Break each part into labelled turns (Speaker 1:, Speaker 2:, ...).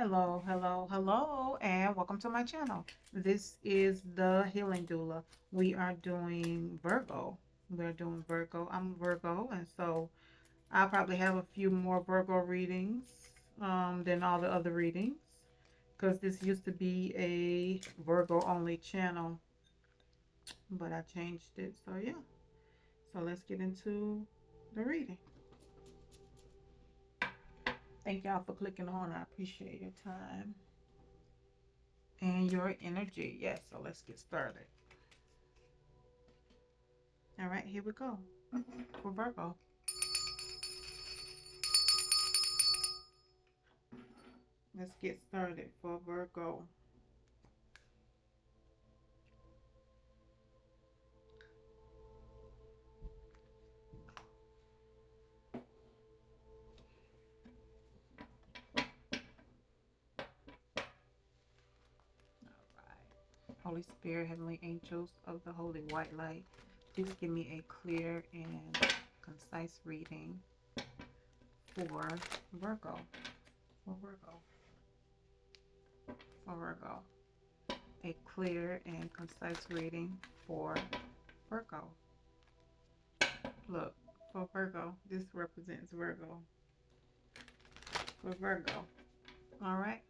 Speaker 1: Hello, hello, hello, and welcome to my channel. This is the Healing Doula. We are doing Virgo. We're doing Virgo. I'm Virgo, and so I'll probably have a few more Virgo readings than all the other readings because this used to be a Virgo only channel, but I changed it. So, yeah. So, let's get into the reading. Thank y'all for clicking on. I appreciate your time and your energy. Yes, so let's get started. All right, here we go for Virgo. Let's get started for Virgo. All right. Holy Spirit, Heavenly Angels of the Holy White Light, please give me a clear and concise reading for Virgo. For Virgo. For Virgo. A clear and concise reading for Virgo. Look, for Virgo, this represents Virgo. For Virgo. All right.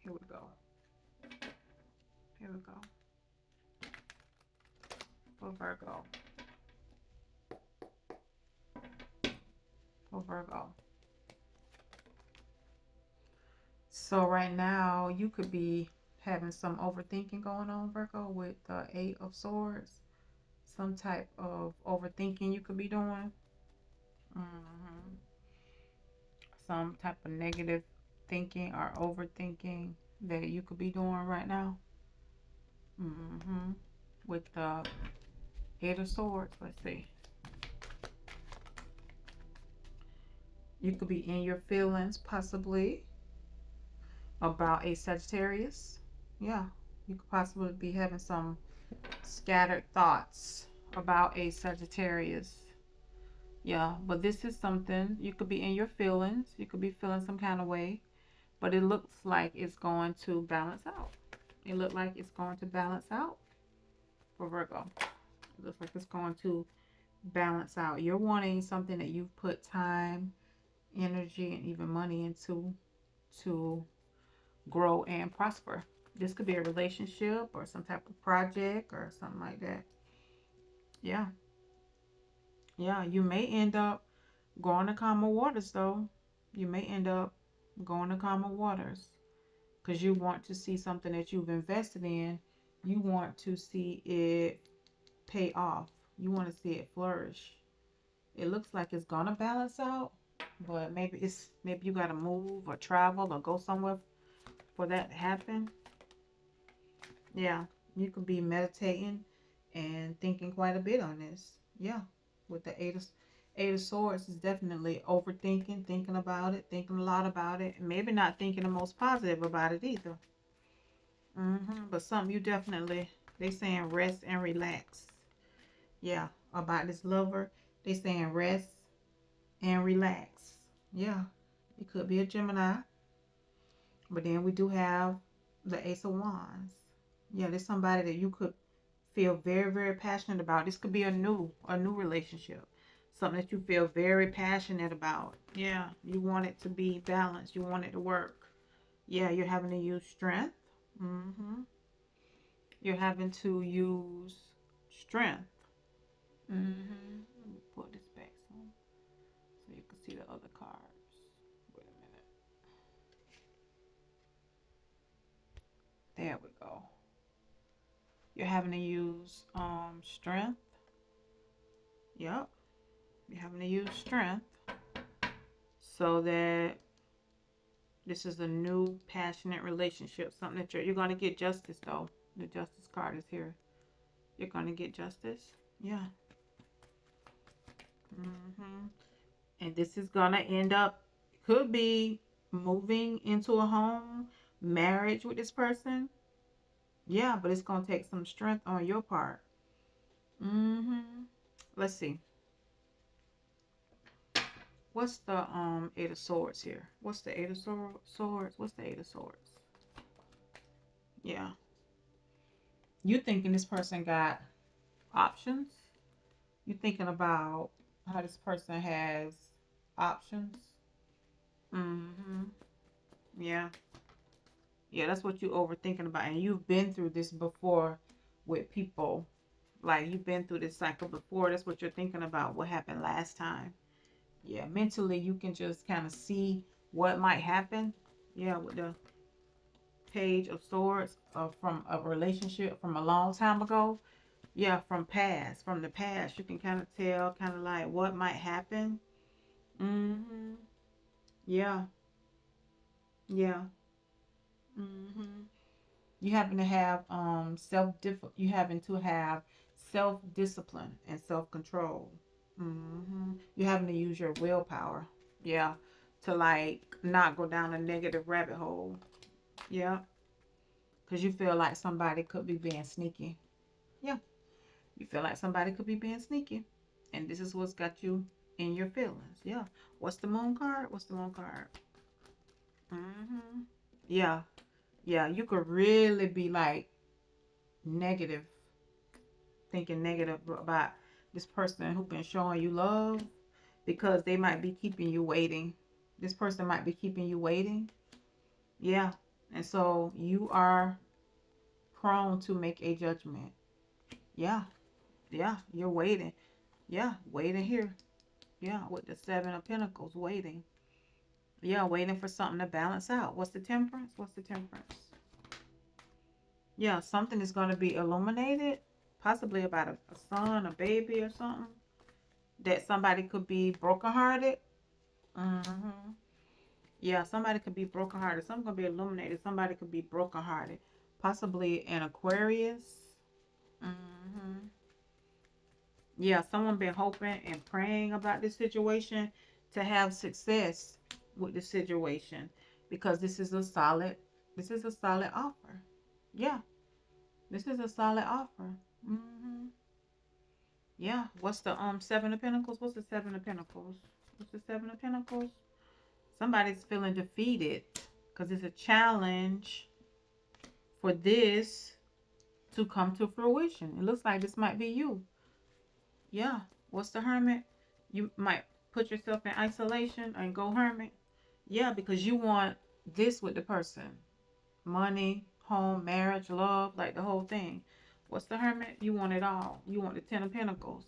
Speaker 1: Here we go. Here we go. For Virgo. For Virgo. So right now you could be having some overthinking going on, Virgo, with the Eight of Swords. Some type of overthinking you could be doing. hmm Some type of negative thinking or overthinking that you could be doing right now. hmm With the Eight of Swords, let's see. You could be in your feelings, possibly, about a Sagittarius. Yeah, you could possibly be having some scattered thoughts about a Sagittarius. Yeah, but this is something you could be in your feelings. You could be feeling some kind of way, but it looks like it's going to balance out. It looks like it's going to balance out for Virgo. It looks like it's going to balance out. You're wanting something that you've put time, energy, and even money into to grow and prosper. This could be a relationship or some type of project or something like that. Yeah. Yeah, you may end up going to calmer waters though. You may end up going to calmer waters because you want to see something that you've invested in. You want to see it pay off. You want to see it flourish. It looks like it's gonna balance out, but maybe you gotta move or travel or go somewhere for that to happen. Yeah, you could be meditating and thinking quite a bit on this. Yeah, with the Eight of Swords is definitely overthinking, thinking about it, thinking a lot about it, and maybe not thinking the most positive about it either. But something you definitely, they saying rest and relax. Yeah, about this lover, they saying rest and relax. Yeah, it could be a Gemini, but then we do have the Ace of Wands. Yeah, there's somebody that you could feel very, very passionate about. This could be a new relationship. Something that you feel very passionate about. Yeah, you want it to be balanced. You want it to work. Yeah, you're having to use strength. hmm You're having to use strength. Let me put this back some so you can see the other cards. Wait a minute. There we go. You're having to use strength. Yep. You're having to use strength so that this is a new passionate relationship. Something that you're going to get justice though. The justice card is here. You're going to get justice. Yeah. hmm And this is going to end up, could be moving into a home, marriage with this person. Yeah, but it's going to take some strength on your part. hmm Let's see. What's the Eight of Swords here? What's the Eight of Swords? What's the Eight of Swords? Yeah. You thinking this person got options? You thinking about how this person has options? Mm-hmm. Yeah. Yeah, that's what you overthinking about. And you've been through this before with people. Like you've been through this cycle before. That's what you're thinking about. What happened last time. Yeah, mentally you can just kind of see what might happen. Yeah, with the Page of Swords from a relationship from a long time ago. Yeah, from the past, you can kind of tell, kind of like what might happen. Mm-hmm. Yeah, yeah. Mm-hmm. You having to have you having to have self discipline and self control. Mm-hmm. You having to use your willpower. Yeah, to like not go down a negative rabbit hole. Yeah, because you feel like somebody could be being sneaky. Yeah, you feel like somebody could be being sneaky, and this is what's got you in your feelings. Yeah. What's the moon card? What's the moon card? Mm-hmm. Yeah, yeah. You could really be like negative, thinking negative about this person who been showing you love because they might be keeping you waiting. This person might be keeping you waiting. Yeah. And so you are prone to make a judgment. Yeah. Yeah. You're waiting. Yeah. Waiting here. Yeah. With the Seven of Pentacles, waiting. Yeah. Waiting for something to balance out. What's the Temperance? What's the Temperance? Yeah. Something is going to be illuminated. Possibly about a son, a baby, or something. That somebody could be brokenhearted. Mm-hmm. Yeah, somebody could be brokenhearted. Some could be illuminated. Somebody could be brokenhearted. Possibly an Aquarius. Mm-hmm. Yeah, someone been hoping and praying about this situation to have success with the situation because this is a solid offer. Yeah, this is a solid offer. Mm-hmm. Yeah. What's the Seven of Pentacles? What's the Seven of Pentacles? What's the Seven of Pentacles? Somebody's feeling defeated because it's a challenge for this to come to fruition. It looks like this might be you. Yeah. What's the Hermit? You might put yourself in isolation and go hermit. Yeah, because you want this with the person. Money, home, marriage, love, like the whole thing. What's the Hermit? You want it all. You want the Ten of Pentacles.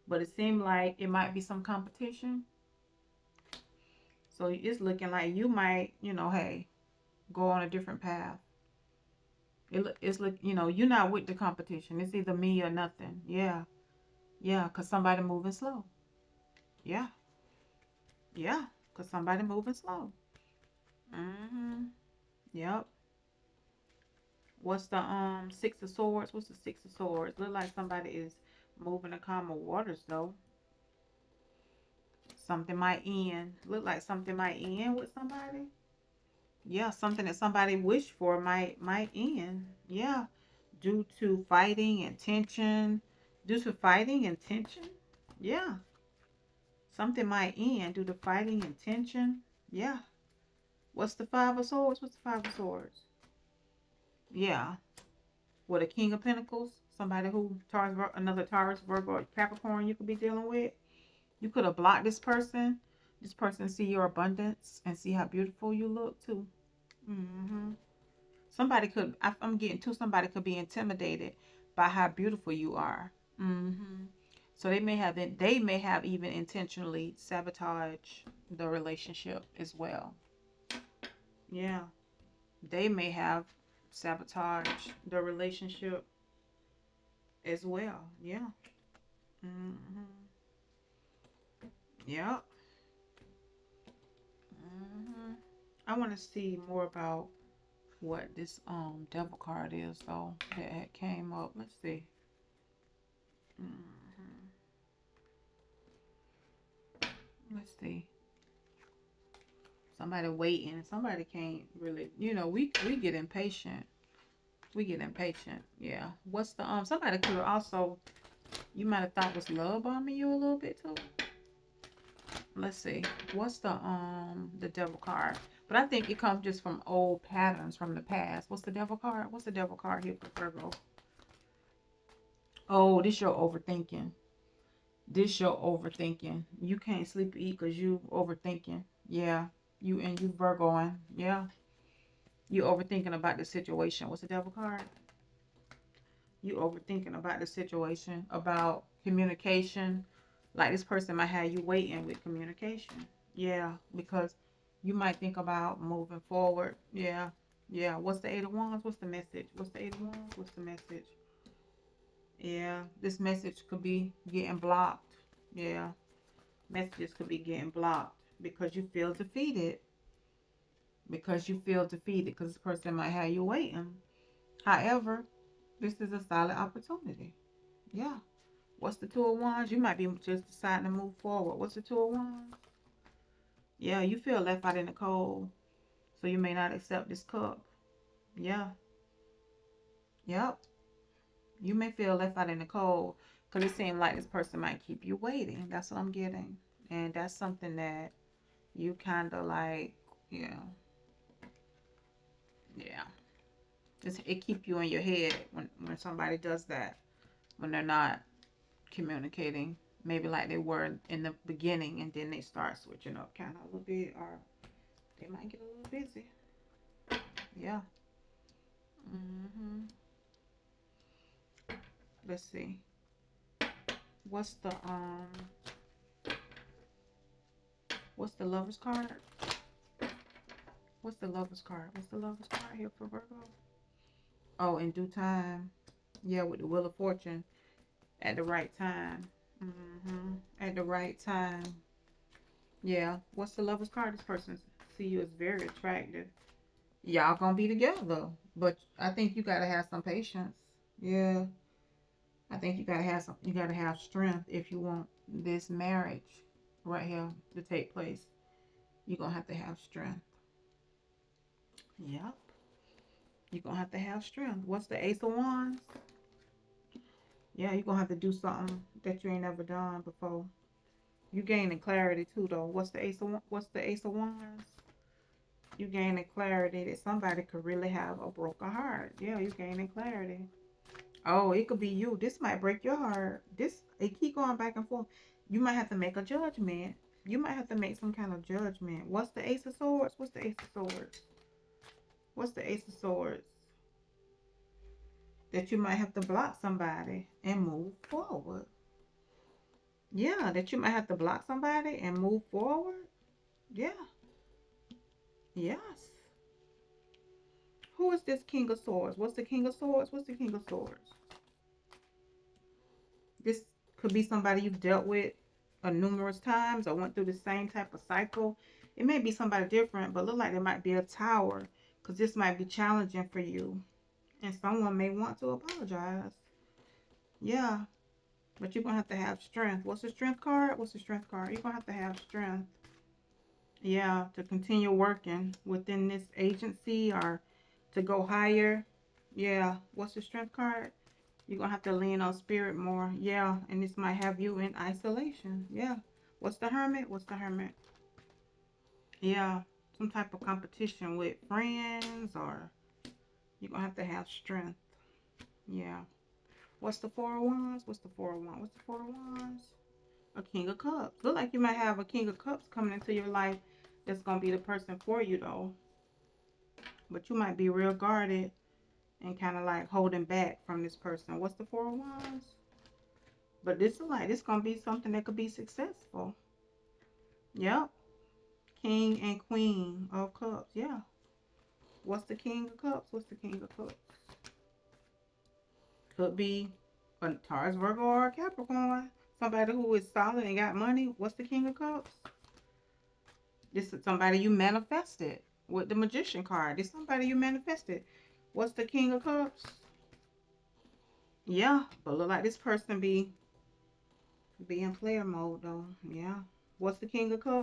Speaker 1: But it seemed like it might be some competition. So it's looking like you might, hey, go on a different path. It's like, you're not with the competition. It's either me or nothing. Yeah. Yeah, because somebody moving slow. Yeah. Yeah, because somebody moving slow. Mm-hmm. Yep. What's the Six of Swords? What's the Six of Swords? Look like somebody is moving the calmer waters though. Something might end. Look like something might end with somebody. Yeah, something that somebody wished for might end. Yeah. Due to fighting and tension. Due to fighting and tension. Yeah. Something might end due to fighting and tension. Yeah. What's the Five of Swords? What's the Five of Swords? Yeah. With a King of Pentacles. Somebody who another Taurus, Virgo, or Capricorn you could be dealing with. You could have blocked this person. This person see your abundance and see how beautiful you look too. Mm-hmm. I'm getting to somebody could be intimidated by how beautiful you are. Mm-hmm. So they may have even intentionally sabotage the relationship as well. Yeah, they may have sabotaged the relationship as well. Yeah. Mm-hmm. Yeah. Mm-hmm. I want to see more about what this devil card is though that had came up. Let's see. Mm-hmm. Let's see. Somebody waiting. Somebody can't really. We get impatient. We get impatient. Yeah. What's the Somebody could also. You might have thought was love bombing you a little bit too. Let's see. What's the devil card? But I think it comes just from old patterns from the past. What's the devil card? What's the devil card here for Virgo? Oh, this your overthinking. This your overthinking. You can't sleep or eat because you overthinking. Yeah. You Virgoing. Yeah. You overthinking about the situation. What's the devil card? You overthinking about the situation, about communication. Like this person might have you waiting with communication. Yeah, because you might think about moving forward. Yeah, yeah. What's the Eight of Wands? What's the message? What's the Eight of Wands? What's the message? Yeah, this message could be getting blocked. Yeah, messages could be getting blocked because you feel defeated. Because you feel defeated because this person might have you waiting. However, this is a solid opportunity. Yeah. What's the Two of Wands? You might be just deciding to move forward. What's the Two of Wands? Yeah, you feel left out in the cold, so you may not accept this cup. Yeah, yep. You may feel left out in the cold because it seems like this person might keep you waiting. That's what I'm getting. And that's something that you kind of like, yeah, yeah. It keep you in your head when somebody does that, when they're not communicating. Maybe like they were in the beginning and then they start switching up kind of a little bit, or they might get a little busy. Yeah. hmm Let's see. What's the um what's the lover's card? What's the lover's card? What's the lover's card here for Virgo? Oh, in due time. Yeah, with the Wheel of Fortune at the right time. At the right time. Yeah. What's the lover's card? This person see you as very attractive. Y'all gonna be together. But I think you gotta have some patience. Yeah. I think you gotta have strength if you want this marriage right here to take place. You're gonna have to have strength. Yep. You're gonna have to have strength. What's the Ace of Wands? Yeah, you're gonna have to do something that you ain't ever done before. You gaining clarity too though. What's the Ace of Wands? You gaining clarity that somebody could really have a broken heart. Yeah, you gaining clarity. Oh, it could be you. This might break your heart. It keep going back and forth. You might have to make a judgment. You might have to make some kind of judgment. What's the Ace of Swords? What's the Ace of Swords? What's the Ace of Swords? That you might have to block somebody and move forward. Yeah, that you might have to block somebody and move forward. Yeah. Yes. Who is this King of Swords? What's the King of Swords? What's the King of Swords? This could be somebody you've dealt with numerous times or went through the same type of cycle. It may be somebody different, but look like there might be a tower because this might be challenging for you. And someone may want to apologize. Yeah, but you're going to have strength. What's the strength card? What's the strength card? You're going to have strength. Yeah, to continue working within this agency or to go higher. Yeah, what's the strength card? You're going to have to lean on spirit more. Yeah, and this might have you in isolation. Yeah. What's the hermit? What's the hermit? Yeah, some type of competition with friends, or you're going to have strength. Yeah. What's the Four of Wands? What's the Four of Wands? What's the Four of Wands? A King of Cups. Look like you might have a King of Cups coming into your life that's going to be the person for you, though. But you might be real guarded and kind of like holding back from this person. What's the Four of Wands? But this gonna be something that could be successful. Yep. King and Queen of Cups. Yeah. What's the King of Cups? What's the King of Cups? Could be a Taurus, Virgo, or a Capricorn. Somebody who is solid and got money. What's the King of Cups? This is somebody you manifested with the Magician card. This is somebody you manifested. What's the King of Cups? Yeah, but look like this person be in player mode though. Yeah. What's the King of Cups?